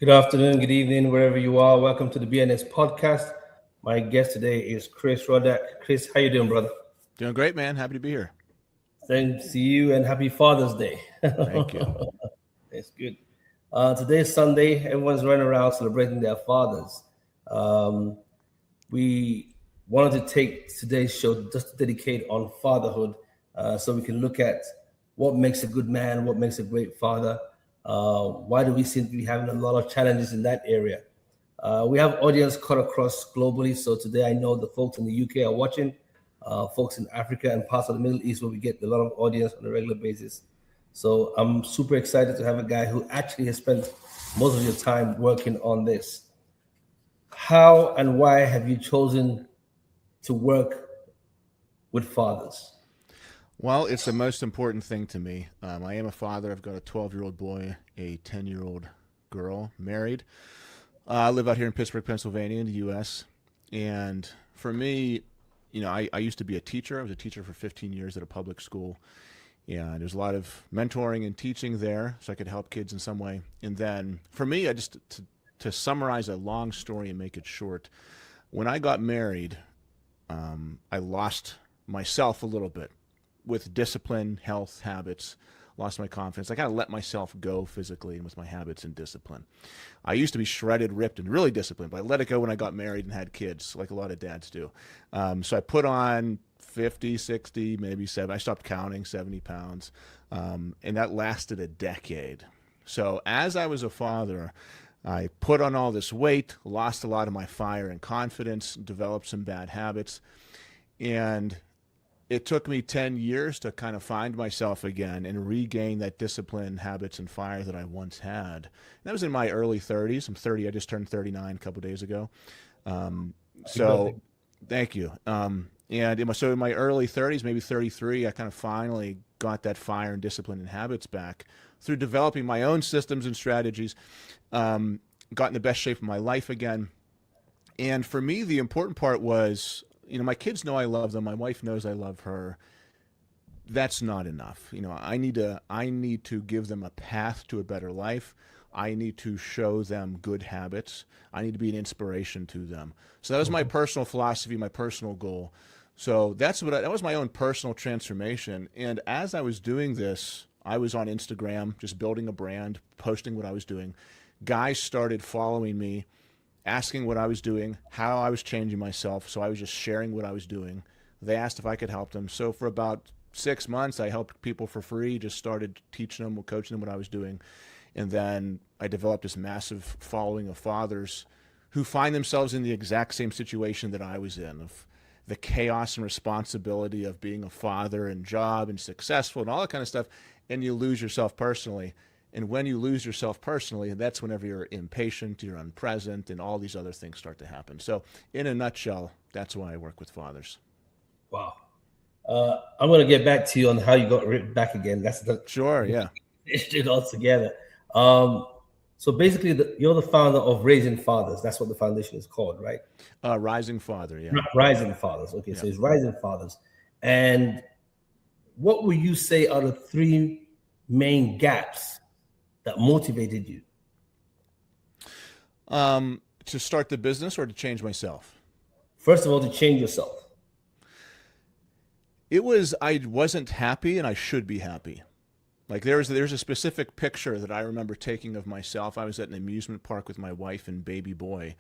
Good afternoon, good evening, wherever you are. Welcome to the BNS podcast. My guest today is Chris Rodak. Chris, how you doing, brother? Doing great, man. Happy to be here. Thanks to you and happy Father's Day. Thank you. It's good. Today is Sunday. Everyone's running around celebrating their fathers. Um, we wanted to take today's show just to dedicate on fatherhood, so we can look at what makes a good man, what makes a great father. Why do we seem to be having a lot of challenges in that area? We have audience cut across globally. So today I know the folks in the UK are watching, folks in Africa and parts of the Middle East where we get a lot of audience on a regular basis. So I'm super excited to have a guy who actually has spent most of your time working on this. How and why have you chosen to work with fathers? Well, it's the most important thing to me. I am a father. I've got a 12-year-old boy, a 10-year-old girl, married. I live out here in Pittsburgh, Pennsylvania, in the U.S. And for me, I used to be a teacher. I was a teacher for 15 years at a public school. And there's a lot of mentoring and teaching there, so I could help kids in some way. And then for me, to summarize a long story and make it short, when I got married, I lost myself a little bit with discipline, health, habits, lost my confidence. I kind of let myself go physically and with my habits and discipline. I used to be shredded, ripped, and really disciplined, but I let it go when I got married and had kids, like a lot of dads do. So I put on 50, 60, maybe 70. I stopped counting, 70 pounds. And that lasted a decade. So as I was a father, I put on all this weight, lost a lot of my fire and confidence, developed some bad habits. And it took me 10 years to kind of find myself again and regain that discipline, habits, and fire that I once had. And that was in my early 30s. I'm 30. I just turned 39 a couple of days ago. So thank you. So in my early 30s, maybe 33, I kind of finally got that fire and discipline and habits back through developing my own systems and strategies, got in the best shape of my life again. And for me, the important part was, my kids know I love them. My wife knows I love her. That's not enough. I need to give them a path to a better life. I need to show them good habits. I need to be an inspiration to them. So that was my personal philosophy, my personal goal. So that was my own personal transformation. And as I was doing this, I was on Instagram, just building a brand, posting what I was doing. Guys started following me, asking what I was doing, how I was changing myself. So I was just sharing what I was doing. They asked if I could help them. So for about 6 months, I helped people for free, just started teaching them, coaching them what I was doing. And then I developed this massive following of fathers who find themselves in the exact same situation that I was in, of the chaos and responsibility of being a father and job and successful and all that kind of stuff. And you lose yourself personally. And when you lose yourself personally, that's whenever you're impatient, you're unpresent, and all these other things start to happen. So in a nutshell, that's why I work with fathers. Wow. I'm going to get back to you on how you got ripped back again. That's the Sure, yeah. it all together. So basically, you're the founder of Raising Fathers. That's what the foundation is called, right? Rising Father, yeah. Rising Fathers. Okay, so it's Rising Fathers. And what would you say are the three main gaps that motivated you? To start the business or to change myself? First of all, to change yourself. I wasn't happy and I should be happy. Like there's a specific picture that I remember taking of myself. I was at an amusement park with my wife and baby boy.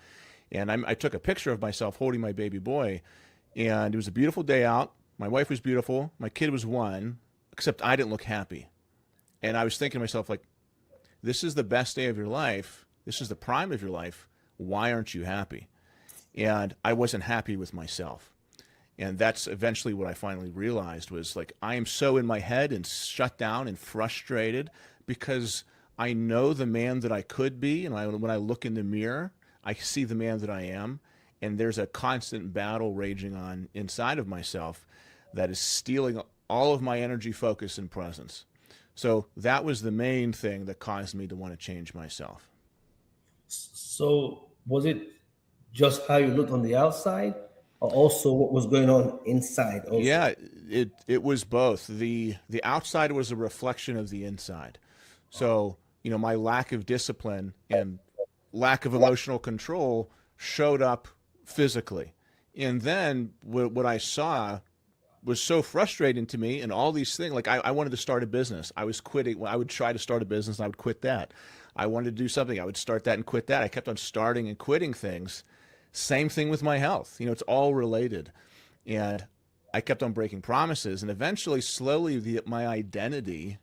And I took a picture of myself holding my baby boy. And it was a beautiful day out. My wife was beautiful. My kid was one, except I didn't look happy. And I was thinking to myself, like, this is the best day of your life. This is the prime of your life. Why aren't you happy? And I wasn't happy with myself. And that's eventually what I finally realized was, like, I am so in my head and shut down and frustrated because I know the man that I could be. And when I look in the mirror, I see the man that I am. And there's a constant battle raging on inside of myself that is stealing all of my energy, focus, and presence. So that was the main thing that caused me to want to change myself. So was it just how you looked on the outside, or also what was going on inside? Also? Yeah, it was both. The outside was a reflection of the inside. So my lack of discipline and lack of emotional control showed up physically. And then what I saw was so frustrating to me, and all these things, like I wanted to start a business. I was quitting. I would try to start a business and I would quit that. I wanted to do something. I would start that and quit that. I kept on starting and quitting things. Same thing with my health. You know, it's all related. And I kept on breaking promises, and eventually, slowly, my identity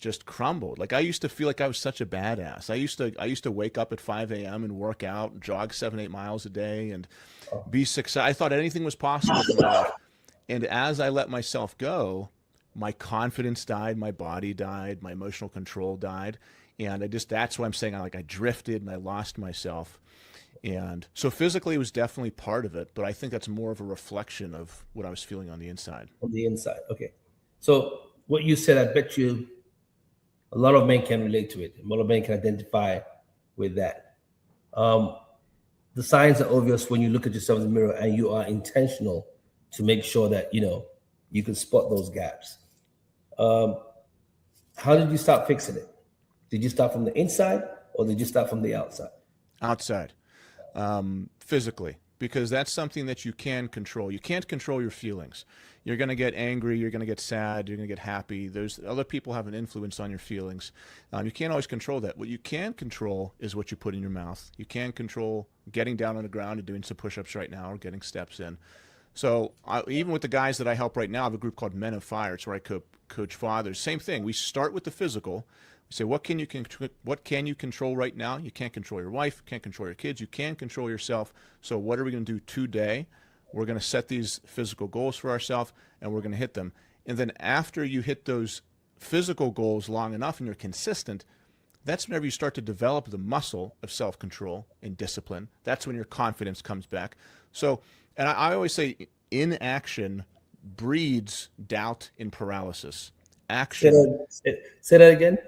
just crumbled. Like I used to feel like I was such a badass. I used to wake up at 5 a.m. and work out, jog 7-8 miles a day, and be successful. I thought anything was possible in my life. And as I let myself go, my confidence died, my body died, my emotional control died, and that's why I'm saying I drifted and I lost myself. And so physically it was definitely part of it, but I think that's more of a reflection of what I was feeling on the inside. On the inside, okay. So what you said, I bet you a lot of men can relate to it. A lot of men can identify with that. The signs are obvious when you look at yourself in the mirror and you are intentional to make sure that you can spot those gaps. How did you start fixing it? Did you start from the inside or did you start from the outside? Outside. Physically, because that's something that you can control. You can't control your feelings. You're going to get angry, you're going to get sad, you're going to get happy. There's other people have an influence on your feelings. You can't always control that. What you can control is what you put in your mouth. You can control getting down on the ground and doing some push-ups right now or getting steps in. So even with the guys that I help right now, I have a group called Men of Fire. It's where I coach fathers. Same thing. We start with the physical. We say, what can you control right now? You can't control your wife, can't control your kids. You can control yourself. So what are we going to do today? We're going to set these physical goals for ourselves, and we're going to hit them. And then after you hit those physical goals long enough and you're consistent, that's whenever you start to develop the muscle of self-control and discipline. That's when your confidence comes back. So, and I always say, inaction breeds doubt and paralysis. Action. Say that again.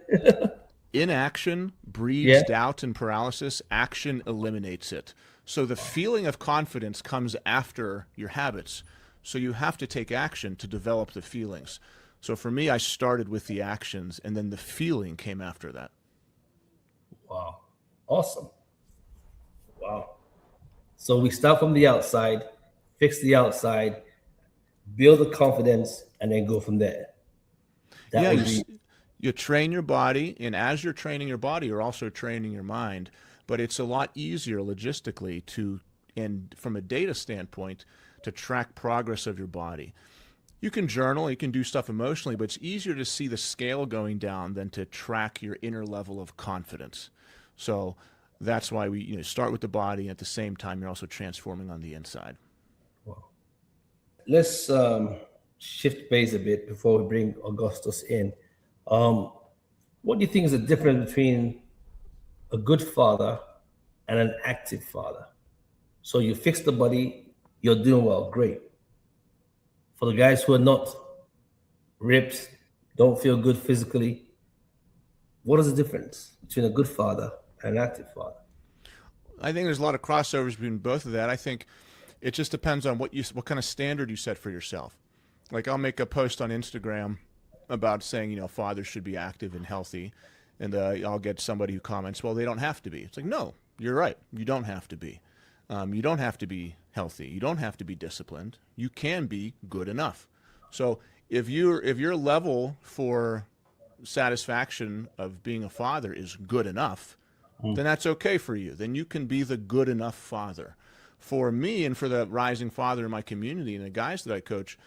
Inaction breeds doubt and paralysis. Action eliminates it. So the feeling of confidence comes after your habits. So you have to take action to develop the feelings. So for me, I started with the actions, and then the feeling came after that. Wow. Awesome. Wow. So we start from the outside, fix the outside, build the confidence, and then go from there. You train your body, and as you're training your body, you're also training your mind. But it's a lot easier logistically and from a data standpoint, to track progress of your body. You can journal, you can do stuff emotionally, but it's easier to see the scale going down than to track your inner level of confidence. So that's why we start with the body, and at the same time, you're also transforming on the inside. Wow. Let's shift base a bit before we bring Augustus in. What do you think is the difference between a good father and an active father? So you fix the body, you're doing well, great. For the guys who are not ripped, don't feel good physically, what is the difference between a good father and an active father? I think there's a lot of crossovers between both of that. I think it just depends on what kind of standard you set for yourself. Like I'll make a post on Instagram about saying, fathers should be active and healthy. And I'll get somebody who comments, well, they don't have to be. It's like, no, you're right. You don't have to be. You don't have to be healthy. You don't have to be disciplined. You can be good enough. So if your level for satisfaction of being a father is good enough, then that's okay for you. Then you can be the good enough father. For me and for the rising father in my community and the guys that I coach,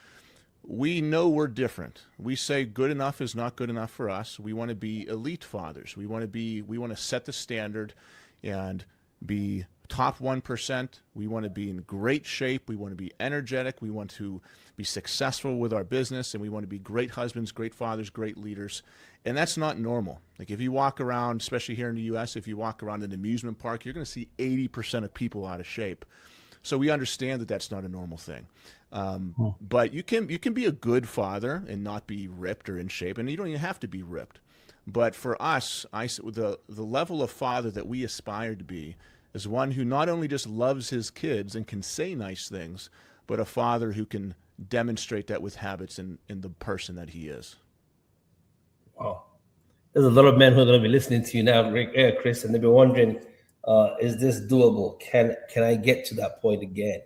we know we're different. We say good enough is not good enough for us. We want to be elite fathers. We want to set the standard and be top 1%. We want to be in great shape. We want to be energetic. We want to be successful with our business, and we want to be great husbands, great fathers, great leaders. And that's not normal. Like if you walk around, especially here in the US, if you walk around an amusement park, you're going to see 80% of people out of shape. So we understand that that's not a normal thing. But you can be a good father and not be ripped or in shape, and you don't even have to be ripped. But for us, the level of father that we aspire to be is one who not only just loves his kids and can say nice things, but a father who can demonstrate that with habits in the person that he is. Wow. There's a lot of men who are going to be listening to you now, Chris, and they'll be wondering, Is this doable? Can I get to that point again?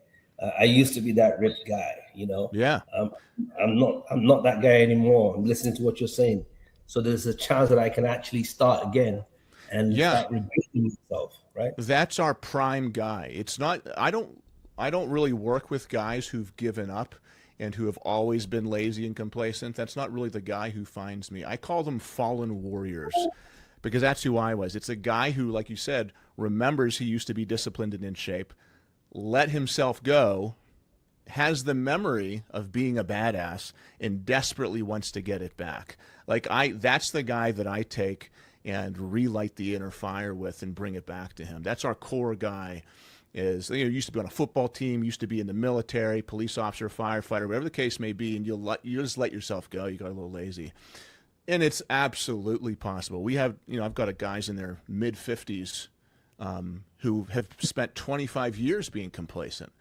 I used to be that ripped guy, you know. Yeah. Um, I'm not that guy anymore. I'm listening to what you're saying. So there's a chance that I can actually start again and Yeah. start rebuilding myself, right? That's our prime guy. It's not, I don't really work with guys who've given up and who have always been lazy and complacent. That's not really the guy who finds me. I call them fallen warriors because that's who I was. It's a guy who, like you said, remembers he used to be disciplined and in shape, let himself go, has the memory of being a badass, and desperately wants to get it back. That's the guy that I take and relight the inner fire with and bring it back to him. That's our core guy. Is, you know, used to be on a football team, used to be in the military, police officer, firefighter, whatever the case may be, and you just let yourself go. You got a little lazy, and it's absolutely possible. We have, you know, I've got guys in their mid 50s who have spent 25 years being complacent,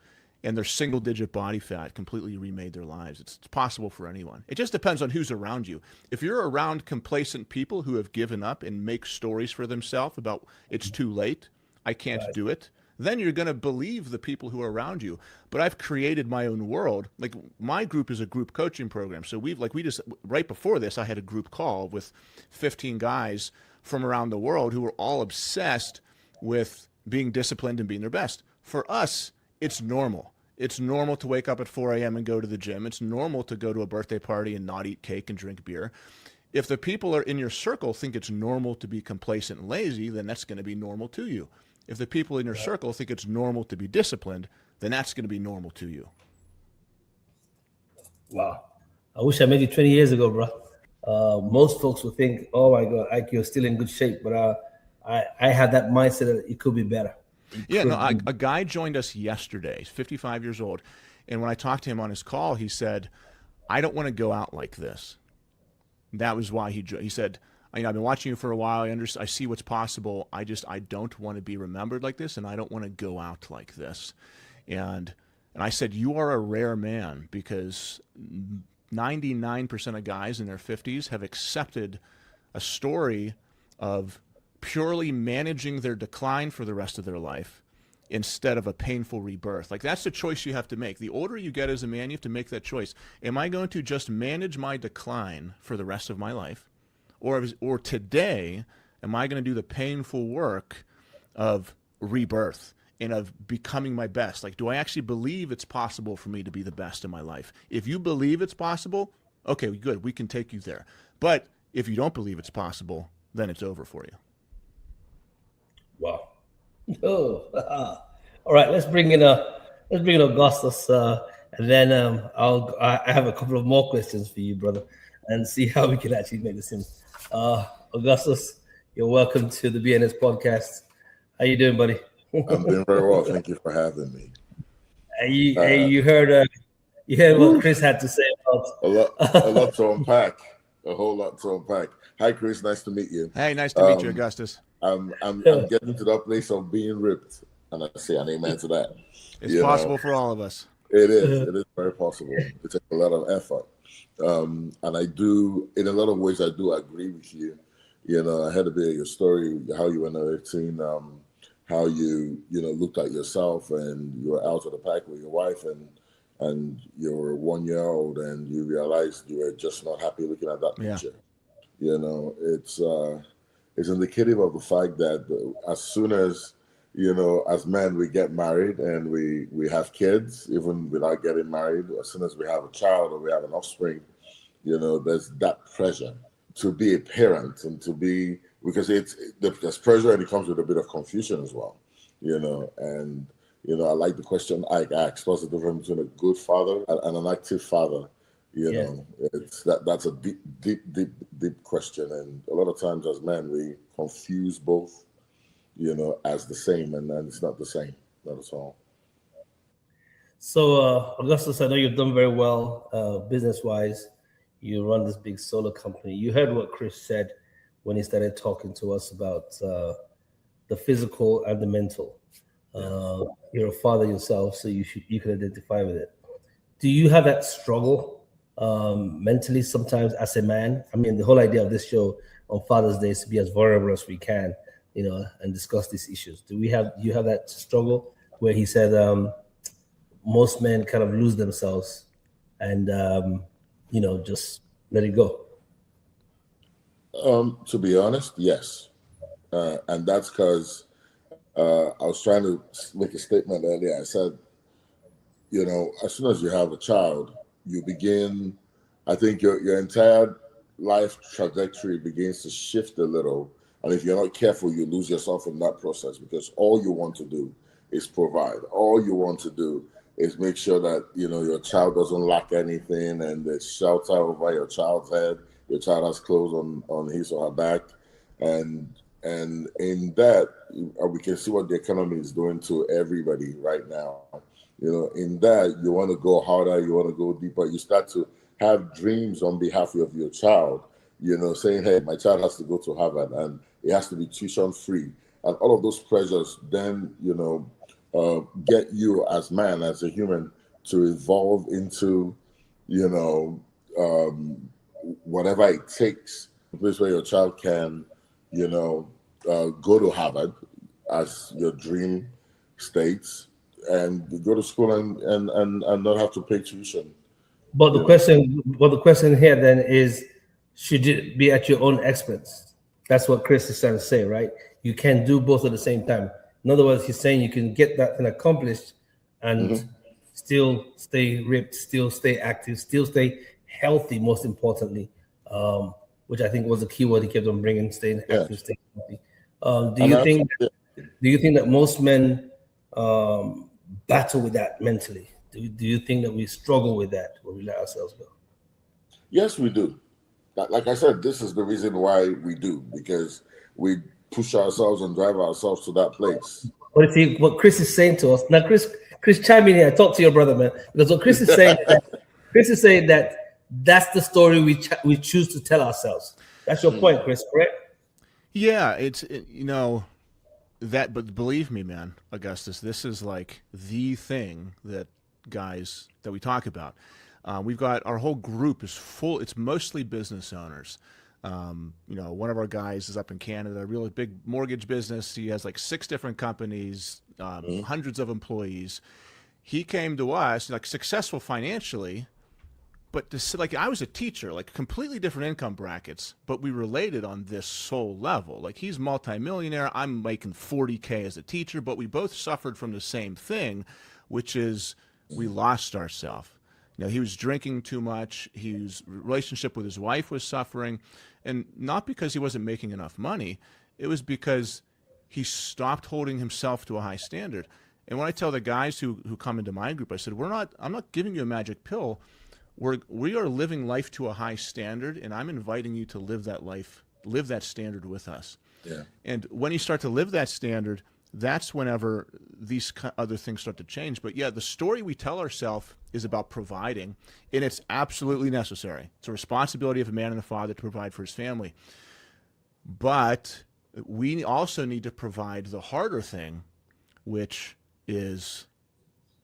and their single digit body fat completely remade their lives. It's possible for anyone. It just depends on who's around you. If you're around complacent people who have given up and make stories for themselves about it's too late, I can't do it, then you're going to believe the people who are around you. But I've created my own world. Like, my group is a group coaching program. So we just, right before this, I had a group call with 15 guys from around the world who were all obsessed with being disciplined and being their best. For us, it's normal. It's normal to wake up at 4 a.m. and go to the gym. It's normal to go to a birthday party and not eat cake and drink beer. If the people are in your circle think it's normal to be complacent and lazy, then that's going to be normal to you. If the people in your circle think it's normal to be disciplined, then that's going to be normal to you. Wow. I wish I met you 20 years ago, bro. Most folks would think, oh my God, Ike, you're still in good shape. But I had that mindset that it could be better. A guy joined us yesterday. He's 55 years old. And when I talked to him on his call, he said, I don't want to go out like this. That was why he said, I've been watching you for a while. I see what's possible. I don't want to be remembered like this, and I don't want to go out like this. And I said, you are a rare man, because 99% of guys in their 50s have accepted a story of purely managing their decline for the rest of their life instead of a painful rebirth. Like, that's the choice you have to make. The older you get as a man, you have to make that choice. Am I going to just manage my decline for the rest of my life? Or today, am I going to do the painful work of rebirth and of becoming my best? Like, do I actually believe it's possible for me to be the best in my life? If you believe it's possible, okay, good, we can take you there. But if you don't believe it's possible, then it's over for you. Wow. Oh, all right. Let's bring in Augustus, and then I have a couple of more questions for you, brother, and see how we can actually make this in. Augustus, you're welcome to the BNS podcast. How you doing, buddy? I'm doing very well. Thank you for having me. You heard what Chris had to say about a lot to unpack. A whole lot to unpack. Hi, Chris. Nice to meet you. Hey, nice to meet you, Augustus. I'm getting to that place of being ripped, and I say an amen to that. It's possible for all of us. It is. It is very possible. It takes a lot of effort. And I do, in a lot of ways, I do agree with you. You know, I heard a bit of your story, how you were narrating, how you looked at yourself and you were out of the pack with your wife and you were 1 year old and you realized you were just not happy looking at that picture. You know, it's indicative of the fact that as soon as, as men, we get married and we have kids, even without getting married, as soon as we have a child or we have an offspring, there's that pressure to be a parent and to be, because there's pressure and it comes with a bit of confusion as well, and, I like the question I asked, what's the difference between a good father and an active father? It's that's a deep question. And a lot of times as men, we confuse both, as the same, and then it's not the same, not at all. So, Augustus, I know you've done very well business-wise. You run this big solar company. You heard what Chris said when he started talking to us about the physical and the mental. You're a father yourself, so you can identify with it. Do you have that struggle mentally sometimes as a man? I mean, the whole idea of this show on Father's Day is to be as vulnerable as we can. and discuss these issues? Do you have that struggle where he said most men kind of lose themselves and just let it go? To be honest, yes. And that's because I was trying to make a statement earlier. I said, as soon as you have a child, you begin, I think your entire life trajectory begins to shift a little. And if you're not careful, you lose yourself in that process, because all you want to do is provide. All you want to do is make sure that, your child doesn't lack anything, and there's shelter over your child's head. Your child has clothes on his or her back. And in that, we can see what the economy is doing to everybody right now. In that, you want to go harder, you want to go deeper. You start to have dreams on behalf of your child, saying, hey, my child has to go to Harvard and it has to be tuition free. And all of those pressures then, get you as man, as a human, to evolve into, whatever it takes, a place where your child can, go to Harvard as your dream states, and go to school and not have to pay tuition. But the question here then is, should it be at your own expense? That's what Chris is trying to say, right? You can do both at the same time. In other words, he's saying you can get that thing accomplished and still stay ripped, still stay active, still stay healthy, most importantly, which I think was the key word he kept on bringing, staying active, staying healthy. Do you think that most men battle with that mentally? Do you think that we struggle with that when we let ourselves go? Yes, we do. Like I said, this is the reason why we do, because we push ourselves and drive ourselves to that place. But if you, what Chris is saying to us now, Chris, chime in here. Talk to your brother, man, because what Chris is saying that that's the story we choose to tell ourselves. That's your point, Chris, correct? Yeah, that, but believe me, man, Augustus, this is like the thing that guys that we talk about. We've got our whole group is full. It's mostly business owners. One of our guys is up in Canada, a really big mortgage business. He has like 6 different companies, hundreds of employees. He came to us, like, successful financially, but I was a teacher, like completely different income brackets, but we related on this soul level. Like, he's multimillionaire, I'm making $40K as a teacher, but we both suffered from the same thing, which is we lost ourselves. He was drinking too much. His relationship with his wife was suffering, and not because he wasn't making enough money. It was because he stopped holding himself to a high standard. And when I tell the guys who come into my group, I said, I'm not giving you a magic pill. We are living life to a high standard, and I'm inviting you to live that life, live that standard with us. Yeah. And when you start to live that standard, that's whenever these other things start to change. But yeah, the story we tell ourselves is about providing, and it's absolutely necessary. It's a responsibility of a man and a father to provide for his family. But we also need to provide the harder thing, which is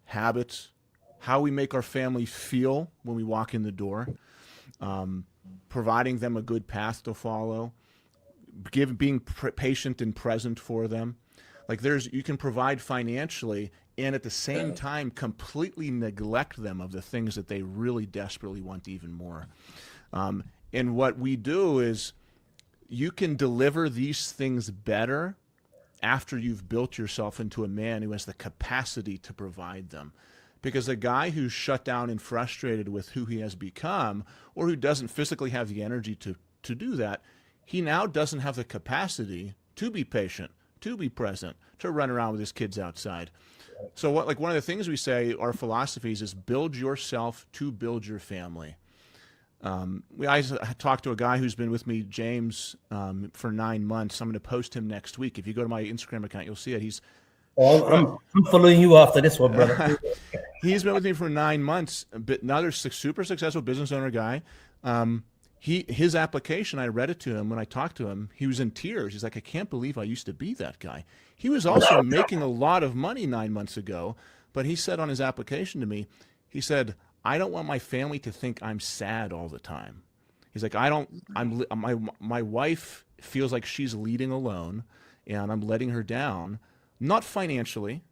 habits, how we make our family feel when we walk in the door, providing them a good path to follow, being patient and present for them. Like, you can provide financially and at the same time completely neglect them of the things that they really desperately want even more. And what we do is, you can deliver these things better after you've built yourself into a man who has the capacity to provide them. Because a guy who's shut down and frustrated with who he has become, or who doesn't physically have the energy to do that, he now doesn't have the capacity to be patient, to be present, to run around with his kids outside. So one of the things we say, our philosophies, is build yourself to build your family. I talked to a guy who's been with me, James, for 9 months. I'm going to post him next week. If you go to my Instagram account, you'll see it. I'm following you after this one, brother. He's been with me for 9 months. Another super successful business owner guy. His application, I read it to him when I talked to him. He was in tears. He's like, I can't believe I used to be that guy. He was also making a lot of money 9 months ago, but he said on his application to me, he said, I don't want my family to think I'm sad all the time. He's like, my wife feels like she's leading alone, and I'm letting her down, not financially,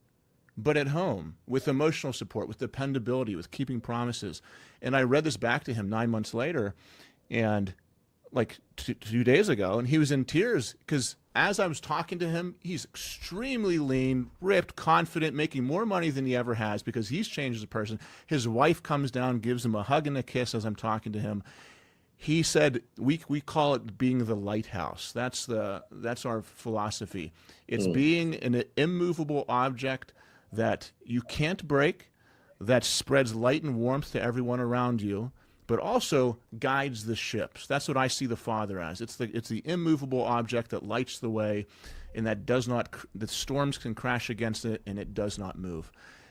but at home, with emotional support, with dependability, with keeping promises. And I read this back to him 9 months later, and like 2 days ago, and he was in tears because as I was talking to him, he's extremely lean, ripped, confident, making more money than he ever has because he's changed as a person. His wife comes down, gives him a hug and a kiss as I'm talking to him. He said we call it being the lighthouse. That's our philosophy. It's being an immovable object that you can't break, that spreads light and warmth to everyone around you, but also guides the ships. That's what I see the Father as. It's the immovable object that lights the way, and that does not. The storms can crash against it, and it does not move.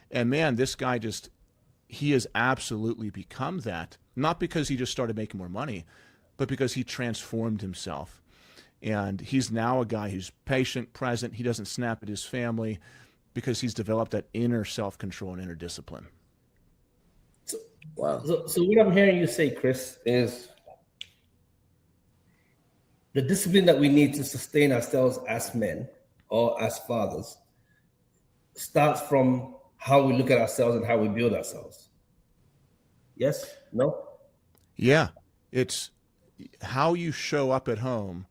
And man, this guy he has absolutely become that. Not because he just started making more money, but because he transformed himself. And he's now a guy who's patient, present. He doesn't snap at his family because he's developed that inner self-control and inner discipline. Wow. So what I'm hearing you say, Chris, is the discipline that we need to sustain ourselves as men or as fathers starts from how we look at ourselves and how we build ourselves. Yes? No? Yeah. It's how you show up at home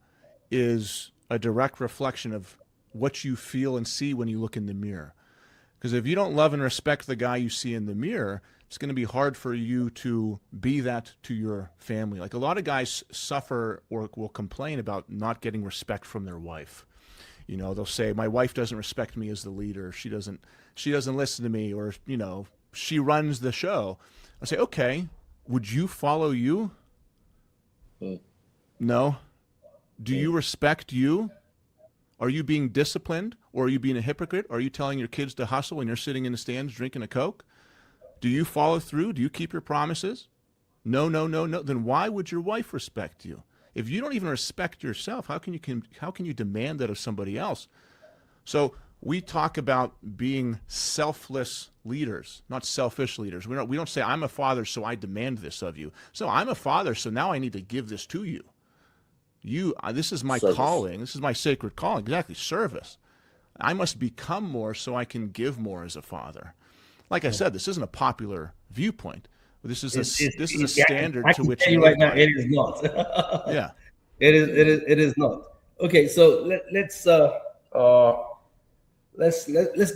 is a direct reflection of what you feel and see when you look in the mirror. Because if you don't love and respect the guy you see in the mirror, it's going to be hard for you to be that to your family. Like a lot of guys suffer or will complain about not getting respect from their wife. You know, they'll say, my wife doesn't respect me as the leader. She doesn't listen to me, or, you know, she runs the show. I say, okay, would you follow you? No. Do you respect you? Are you being disciplined, or are you being a hypocrite? Are you telling your kids to hustle when you're sitting in the stands drinking a Coke? Do you follow through? Do you keep your promises? No. Then why would your wife respect you? If you don't even respect yourself, how can you demand that of somebody else? So we talk about being selfless leaders, not selfish leaders. We don't say, I'm a father, so I demand this of you. So I'm a father, so now I need to give this to you. This is my Service. calling. This is my sacred calling. Exactly, service. I must become more so I can give more as a father. Like I said, this isn't a popular viewpoint. This is a standard to which I can tell you right now, it is not. Yeah. It is not. Okay, so let's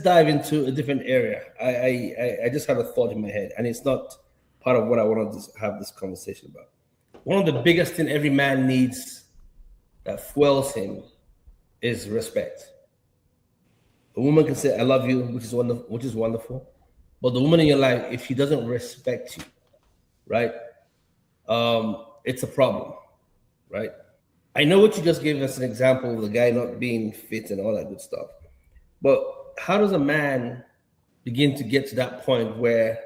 dive into a different area. I just have a thought in my head, and it's not part of what I want to have this conversation about. One of the biggest thing every man needs that fuels him is respect. A woman can say, I love you, which is wonderful. But the woman in your life, if she doesn't respect you, right, it's a problem, right? I know what you just gave us an example of the guy not being fit and all that good stuff. But how does a man begin to get to that point where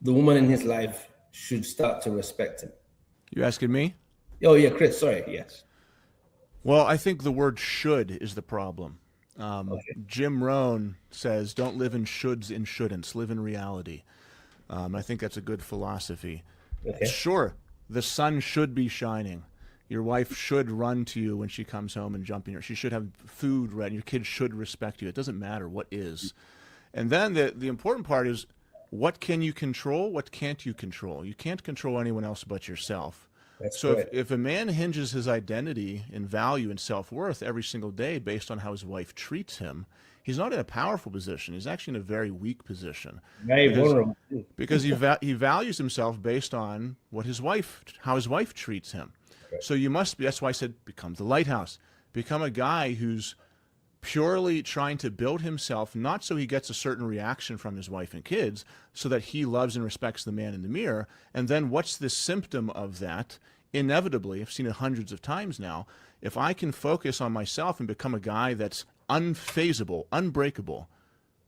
the woman in his life should start to respect him? You asking me? Oh, yeah, Chris, sorry, yes. Well, I think the word should is the problem. Okay. Jim Rohn says, don't live in shoulds and shouldn'ts, live in reality. I think that's a good philosophy. Okay. Sure, the sun should be shining. Your wife should run to you when she comes home and jump in her. She should have food ready. Your kids should respect you. It doesn't matter what is. And then the important part is, what can you control? What can't you control? You can't control anyone else but yourself. So if a man hinges his identity and value and self-worth every single day based on how his wife treats him, he's not in a powerful position. He's actually in a very weak position. Very vulnerable. Because he values himself based on how his wife treats him. Right. So that's why I said, become the lighthouse. Become a guy who's purely trying to build himself, not so he gets a certain reaction from his wife and kids, so that he loves and respects the man in the mirror. And then what's the symptom of that? Inevitably, I've seen it hundreds of times now, if I can focus on myself and become a guy that's unfazable, unbreakable,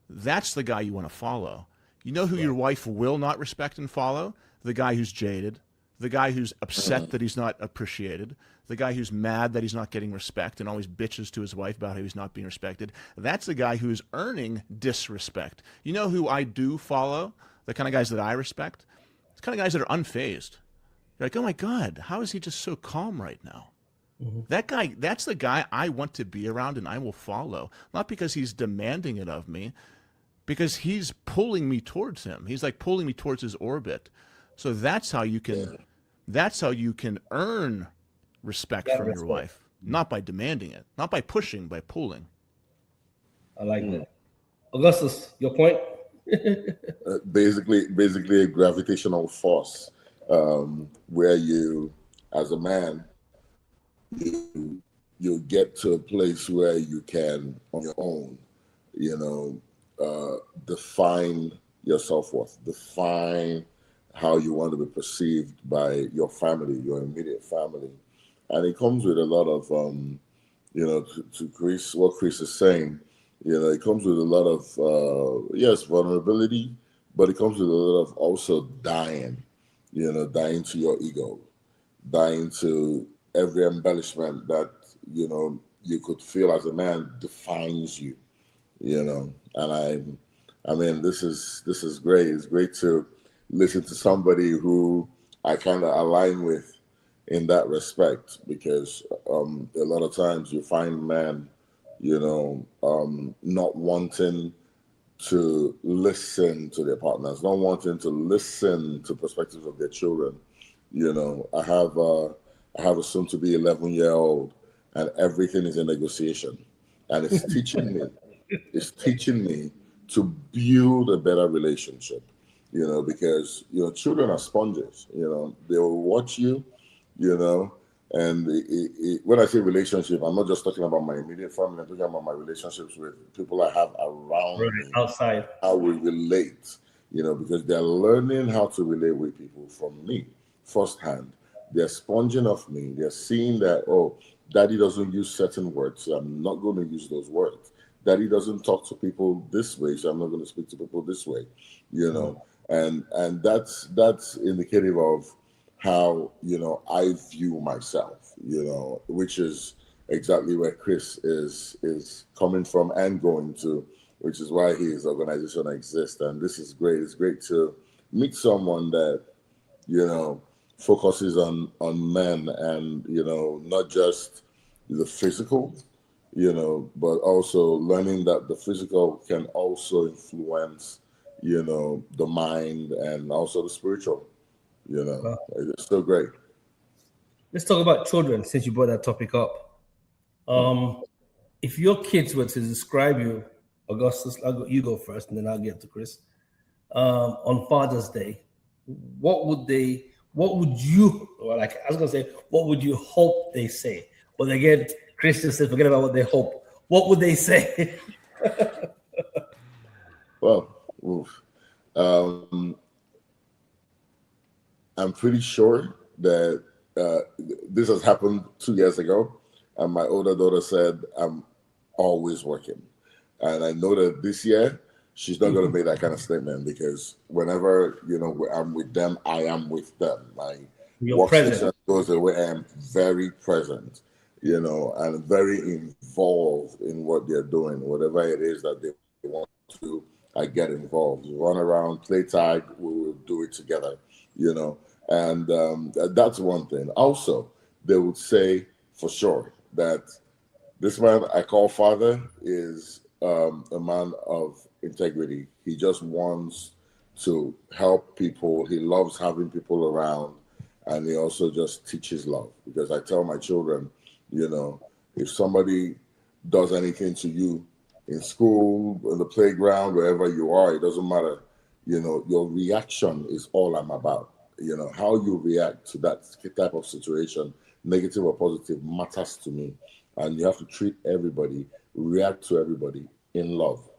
that's the guy you want to follow. You know who your wife will not respect and follow? The guy who's jaded, the guy who's upset that he's not appreciated, the guy who's mad that he's not getting respect and always bitches to his wife about how he's not being respected. That's the guy who's earning disrespect. You know who I do follow? The kind of guys that I respect? It's kind of guys that are unfazed. You're like, oh my God, how is he just so calm right now? That guy, that's the guy I want to be around and I will follow. Not because he's demanding it of me, because he's pulling me towards him. He's like pulling me towards his orbit. So that's how you can earn respect That from your respect. wife, not by demanding it, not by pushing, by pulling. I like that. Augustus, your point? Basically a gravitational force, where you, as a man, you get to a place where you can, on your own, define your self-worth, define how you want to be perceived by your family, your immediate family. And it comes with a lot of, to Chris, what Chris is saying, it comes with a lot of, yes, vulnerability, but it comes with a lot of also dying, dying to your ego, dying to every embellishment that, you could feel as a man defines you, and I mean, this is great. It's great to listen to somebody who I kind of align with in that respect, because a lot of times you find men, not wanting to listen to their partners, not wanting to listen to perspectives of their children. I have a soon-to-be 11-year-old, and everything is a negotiation, and it's teaching me to build a better relationship. Because children are sponges. They will watch you. And when I say relationship, I'm not just talking about my immediate family. I'm talking about my relationships with people I have around me, outside. how we relate. Because they're learning how to relate with people from me firsthand. They're sponging off me. They're seeing that, oh, daddy doesn't use certain words, so I'm not going to use those words. Daddy doesn't talk to people this way, so I'm not going to speak to people this way. And that's indicative of how I view myself, which is exactly where Chris is coming from and going to, which is why his organization exists. And this is great. It's great to meet someone that focuses on men, and not just the physical, but also learning that the physical can also influence the mind and also the spiritual. It's so great. Let's talk about children, since you brought that topic up. If your kids were to describe you, Augustus, you go first, and then I'll get to Chris. On Father's Day, what would you, or like I was gonna say, what would you hope they say? But again, Chris just said, forget about what they hope. What would they say? Well, I'm pretty sure that this has happened 2 years ago, and my older daughter said, "I'm always working," and I know that this year she's not going to make that kind of statement, because whenever I'm with them, I am with them. My workstation goes away. I am very present, and very involved in what they're doing, whatever it is that they want to do. I get involved. We run around, play tag. We will do it together, and that's one thing. Also, they would say for sure that this man I call father is a man of integrity. He just wants to help people. He loves having people around, and he also just teaches love. Because I tell my children, if somebody does anything to you in school, in the playground, wherever you are, it doesn't matter. Your reaction is all I'm about. How you react to that type of situation, negative or positive, matters to me. And you have to treat everybody, react to everybody in love.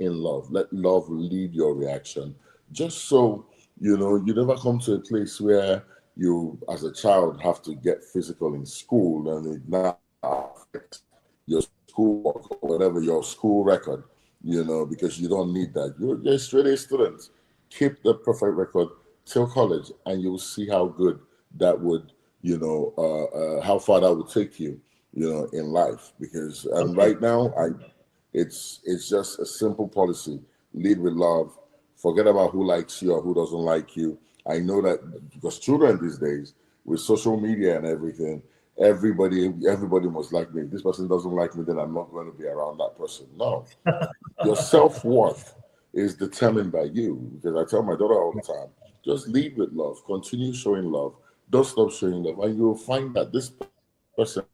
In love. Let love lead your reaction. Just so, you never come to a place where you, as a child, have to get physical in school, and it now affects your schoolwork or whatever, your school record, because you don't need that. You're a straight A student. Keep the perfect record till college, and you'll see how good that would, how far that would take you, in life. Because right now, it's just a simple policy: lead with love. Forget about who likes you or who doesn't like you. I know that because children these days, with social media and everything, everybody must like me. If this person doesn't like me, then I'm not going to be around that person. No, your self-worth is determined by you. Because I tell my daughter all the time, just lead with love, continue showing love, don't stop showing love, and you'll find that this person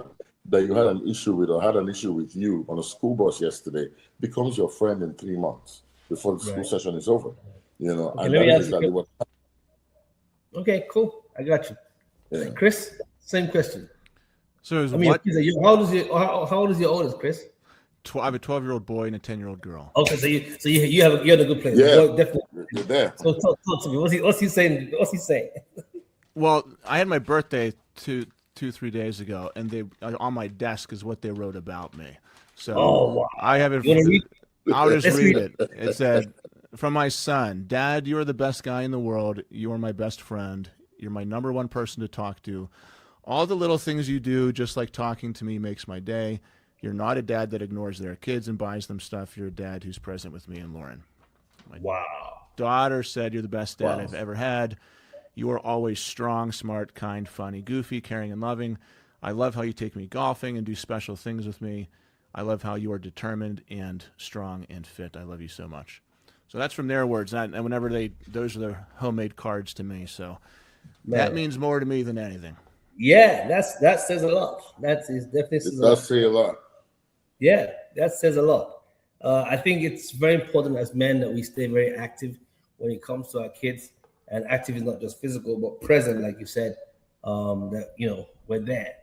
that you had an issue with or had an issue with you on a school bus yesterday becomes your friend in 3 months before the school Right. session is over. Okay, And let that me is ask you. exactly what. Okay, cool. I got you. Yeah. Chris, same question. So is I mean, what? how old is your oldest, Chris? I have a 12-year-old boy and a 10-year-old girl. Okay, so you're in a good place. Yeah, Boy, definitely. you're there. So talk to me. What's he saying? What's he saying? Well, I had my birthday 3 days ago, and they on my desk is what they wrote about me. So Oh, wow. I have it. You wanna read? I'll just Let's read read it. It said, "From my son, Dad, you are the best guy in the world. You are my best friend. You're my number one person to talk to. All the little things you do, just like talking to me, makes my day. You're not a dad that ignores their kids and buys them stuff. You're a dad who's present with me and Lauren. Wow. Daughter said, you're the best dad Wow. I've ever had. You are always strong, smart, kind, funny, goofy, caring, and loving. I love how you take me golfing and do special things with me. I love how you are determined and strong and fit. I love you so much." So that's from their words. And whenever those are their homemade cards to me. So that Man. means more to me than anything. Yeah, that says a lot. That is definitely It says a lot. does say a lot. Yeah, that says a lot. I think it's very important as men that we stay very active when it comes to our kids, and active is not just physical but present, like you said. That we're there.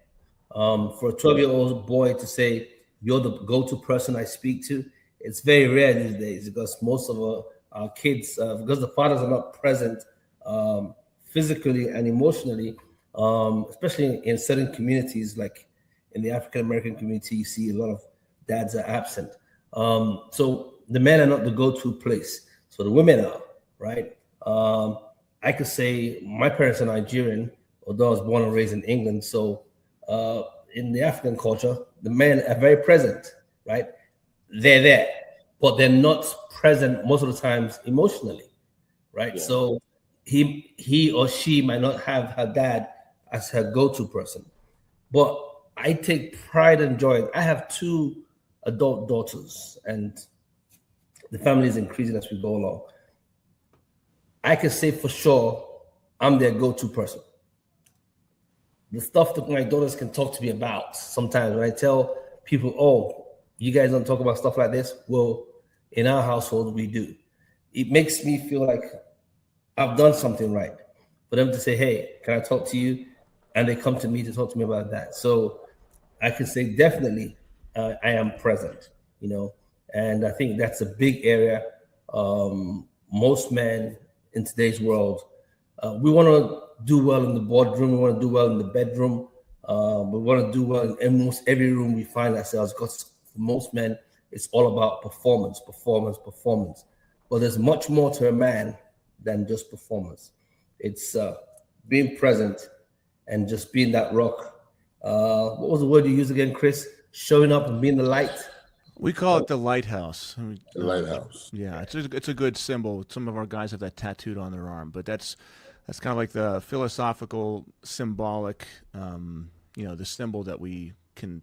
For a 12-year-old boy to say you're the go-to person I speak to, it's very rare these days because most of our kids, because the fathers are not present physically and emotionally, especially in certain communities like in the African American community, you see a lot of dads are absent. So the men are not the go-to place. So the women are, right? I could say my parents are Nigerian, although I was born and raised in England. So in the African culture, the men are very present, right? They're there, but they're not present most of the times emotionally, right? Yeah. So he or she might not have her dad as her go-to person. But I take pride and joy. I have 2 adult daughters, and the family is increasing as we go along. I can say for sure I'm their go-to person. The stuff that my daughters can talk to me about sometimes when I tell people, "Oh, you guys don't talk about stuff like this." Well, in our household, we do. It makes me feel like I've done something right. For them to say, "Hey, can I talk to you?" And they come to me to talk to me about that. So I can say definitely I am present, and I think that's a big area. Most men in today's world, we want to do well in the boardroom, we want to do well in the bedroom, we want to do well in almost every room we find ourselves. Because for most men, it's all about performance, performance, performance. But there's much more to a man than just performance. It's being present and just being that rock. What was the word you used again, Chris? Showing up and being the light. We call it the lighthouse. The lighthouse. Yeah, it's a good symbol. Some of our guys have that tattooed on their arm, but that's kind of like the philosophical, symbolic, the symbol that we can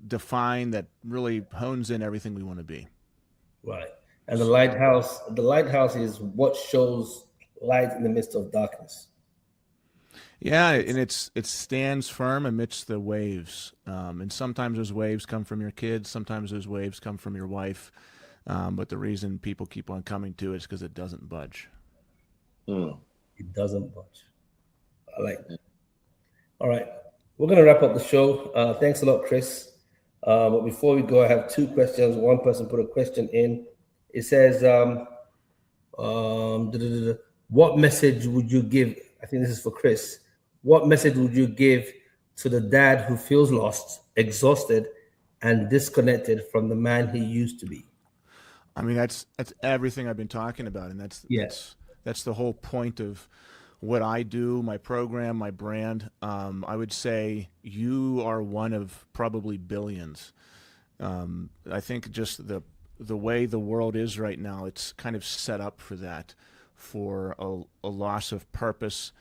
define that really hones in everything we want to be. Right. And the lighthouse is what shows light in the midst of darkness. Yeah, and it stands firm amidst the waves. And sometimes those waves come from your kids, sometimes those waves come from your wife. But the reason people keep on coming to it is because it doesn't budge. It doesn't budge. I like that. All right. We're going to wrap up the show. Thanks a lot, Chris. But before we go, I have 2 questions. One person put a question in. It says, what message would you give? I think this is for Chris. What message would you give to the dad who feels lost, exhausted, and disconnected from the man he used to be? I mean, that's everything I've been talking about, and that's the whole point of what I do, my program, my brand. I would say you are one of probably billions. I think just the way the world is right now, it's kind of set up for that, for a loss of purpose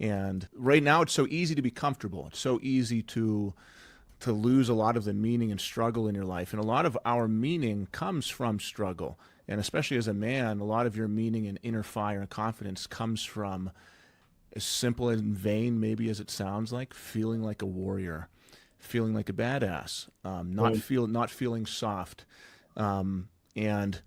And right now it's so easy to be comfortable. It's so easy to lose a lot of the meaning and struggle in your life. And a lot of our meaning comes from struggle. And especially as a man, a lot of your meaning and inner fire and confidence comes from, as simple and vain maybe as it sounds like, feeling like a warrior, feeling like a badass, not feeling soft. And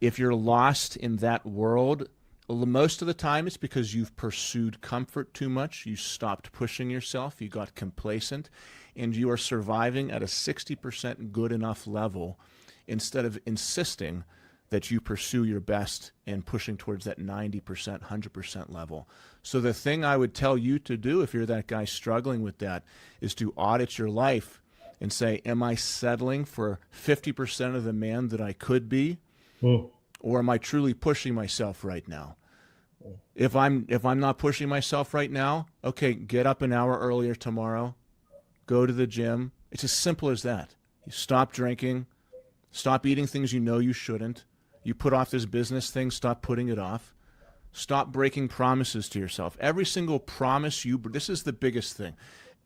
if you're lost in that world, most of the time it's because you've pursued comfort too much. You stopped pushing yourself. You got complacent, and you are surviving at a 60% good enough level instead of insisting that you pursue your best and pushing towards that 90%, 100% level. So the thing I would tell you to do if you're that guy struggling with that is to audit your life and say, am I settling for 50% of the man that I could be? Or am I truly pushing myself right now? If I'm not pushing myself right now, okay, get up an hour earlier tomorrow, go to the gym. It's as simple as that. You stop drinking, stop eating things you know you shouldn't. You put off this business thing, stop putting it off. Stop breaking promises to yourself. Every single promise this is the biggest thing.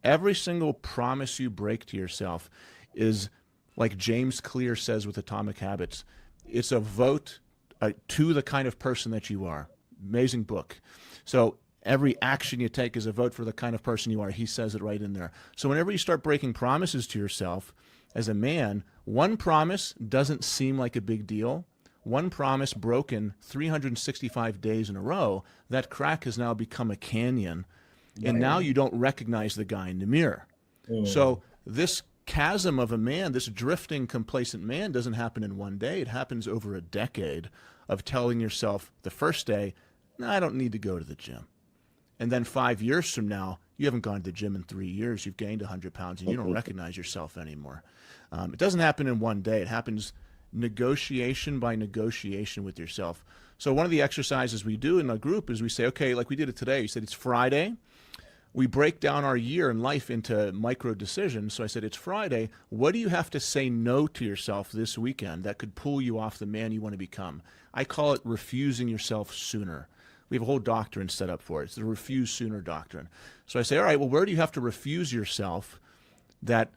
Every single promise you break to yourself is, like James Clear says with Atomic Habits, it's a vote to the kind of person that you are. Amazing book. So every action you take is a vote for the kind of person you are. He says it right in there. So whenever you start breaking promises to yourself as a man, one promise doesn't seem like a big deal. One promise broken 365 days in a row, that crack has now become a canyon. And now you don't recognize the guy in the mirror. So this chasm of a man, this drifting, complacent man, doesn't happen in one day. It happens over a decade of telling yourself the first day, no, I don't need to go to the gym. And then 5 years from now, you haven't gone to the gym in 3 years. You've gained 100 pounds and you don't recognize yourself anymore. It doesn't happen in one day. It happens negotiation by negotiation with yourself. So one of the exercises we do in a group is we say, okay, like we did it today. You said it's Friday. We break down our year and life into micro decisions. So I said, it's Friday. What do you have to say no to yourself this weekend that could pull you off the man you want to become? I call it refusing yourself sooner. We have a whole doctrine set up for it. It's the refuse sooner doctrine. So I say, all right, well, where do you have to refuse yourself that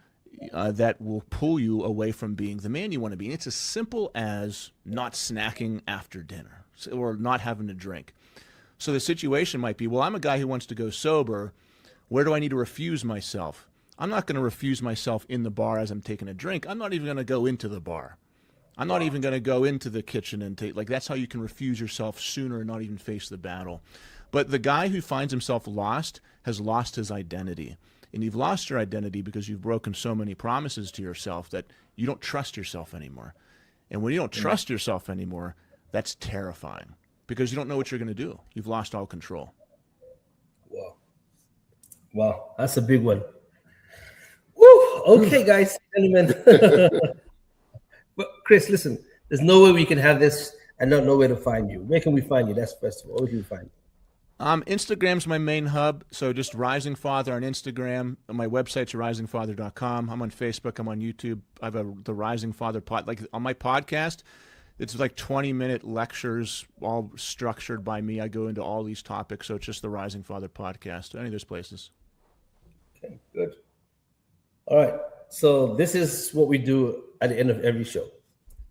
will pull you away from being the man you want to be? And it's as simple as not snacking after dinner or not having a drink. So the situation might be, well, I'm a guy who wants to go sober. Where do I need to refuse myself? I'm not going to refuse myself in the bar as I'm taking a drink. I'm not even going to go into the bar. I'm not even going to go into the kitchen and take, like, that's how you can refuse yourself sooner and not even face the battle. But the guy who finds himself lost has lost his identity. And you've lost your identity because you've broken so many promises to yourself that you don't trust yourself anymore. And when you don't trust yourself anymore, that's terrifying because you don't know what you're going to do. You've lost all control. Wow, that's a big one. Woo! Okay, guys, gentlemen. But Chris, listen, there's no way we can have this and not know where to find you. Where can we find you? That's first of all. Where can we find you? Instagram's my main hub, so just Rising Father on Instagram. My website's risingfather.com. I'm on Facebook. I'm on YouTube. I have the Rising Father like on my podcast. It's like 20-minute lectures, all structured by me. I go into all these topics, so it's just the Rising Father podcast. Any of those places. Okay, good. All right. So this is what we do at the end of every show.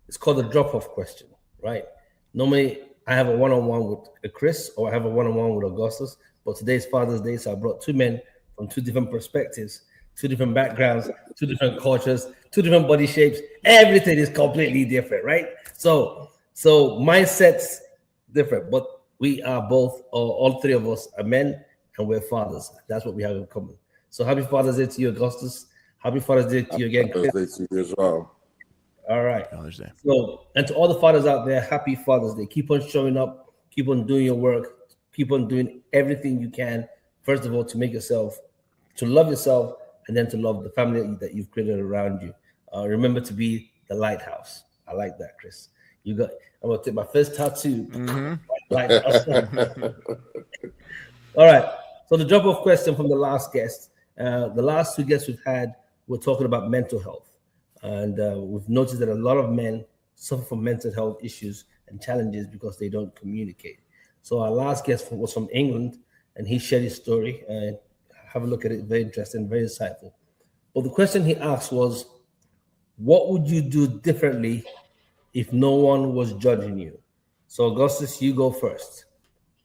It's called the drop-off question, right? Normally, I have a one-on-one with Chris or I have a one-on-one with Augustus, but today's Father's Day, so I brought two men from two different perspectives, two different backgrounds, two different cultures, two different body shapes. Everything is completely different, right? So mindsets different, but we are both, all three of us are men and we're fathers. That's what we have in common. So happy Father's Day to you, Augustus. Happy Father's Day to you again, Chris. Father's Day to you as well. All right. Father's Day. So, and to all the fathers out there, happy Father's Day. Keep on showing up. Keep on doing your work. Keep on doing everything you can. First of all, to make yourself, to love yourself, and then to love the family that you've created around you. Remember to be the lighthouse. I like that, Chris. I'm going to take my first tattoo. Mm-hmm. Lighthouse. All right. So the drop-off question from the last guest. The last two guests we've had were talking about mental health. And we've noticed that a lot of men suffer from mental health issues and challenges because they don't communicate. So our last guest was from England, and he shared his story. And have a look at it. Very interesting, very insightful. But the question he asked was, what would you do differently if no one was judging you? So Augustus, you go first.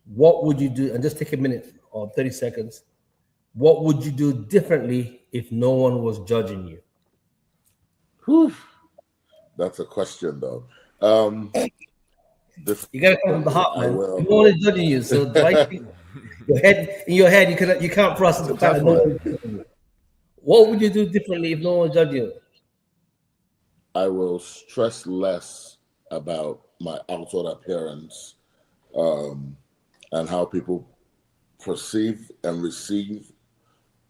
What would you do? And just take a minute or 30 seconds. What would you do differently if no one was judging you? Whew. That's a question, though. You gotta come from the heart, man. will. No one is judging you, so in your head, you can't process the fact that no one is judging you. What would you do differently if no one was judging you? I will stress less about my outward appearance and how people perceive and receive,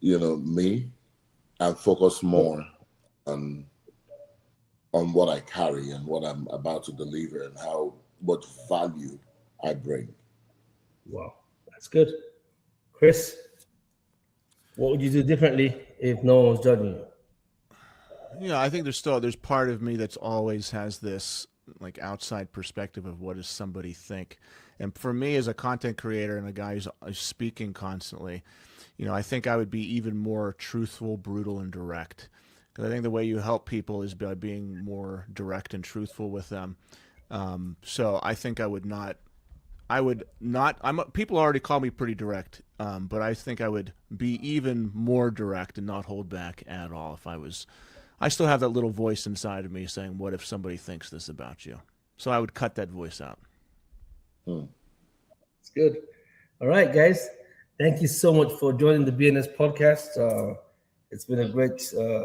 me, and focus more on what I carry and what I'm about to deliver and what value I bring. Wow, that's good. Chris, what would you do differently if no one was judging you? Yeah, I think there's part of me that's always has this like outside perspective of what does somebody think. And for me as a content creator and a guy who's speaking constantly, I think I would be even more truthful, brutal, and direct. Because I think the way you help people is by being more direct and truthful with them. So I think people already call me pretty direct, but I think I would be even more direct and not hold back at all I still have that little voice inside of me saying, what if somebody thinks this about you? So I would cut that voice out. It's good. All right, guys. Thank you so much for joining the BNS podcast. It's been a great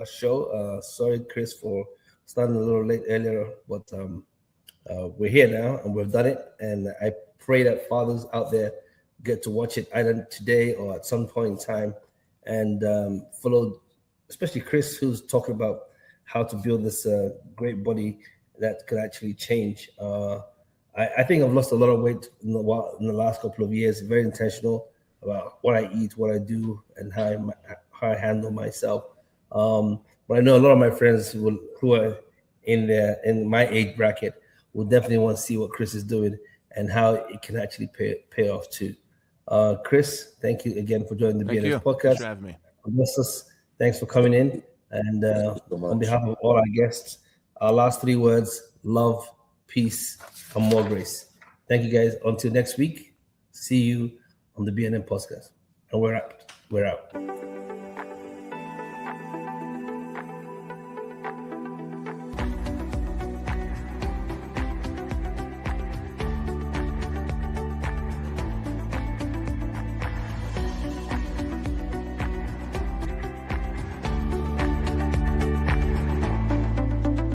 show. Sorry, Chris, for starting a little late earlier, but we're here now and we've done it. And I pray that fathers out there get to watch it either today or at some point in time and follow, especially Chris, who's talking about how to build this great body that could actually change. I think I've lost a lot of weight in the last couple of years. Very intentional about what I eat, what I do, and how I handle myself. But I know a lot of my friends who are in my age bracket will definitely want to see what Chris is doing and how it can actually pay off too. Chris, thank you again for joining the BNS podcast. Thanks for having me. Augustus, thanks for coming in. And on behalf of all our guests, our last 3 words: love, peace, and more grace. Thank you, guys. Until next week, see you on the BNN podcast. And we're out.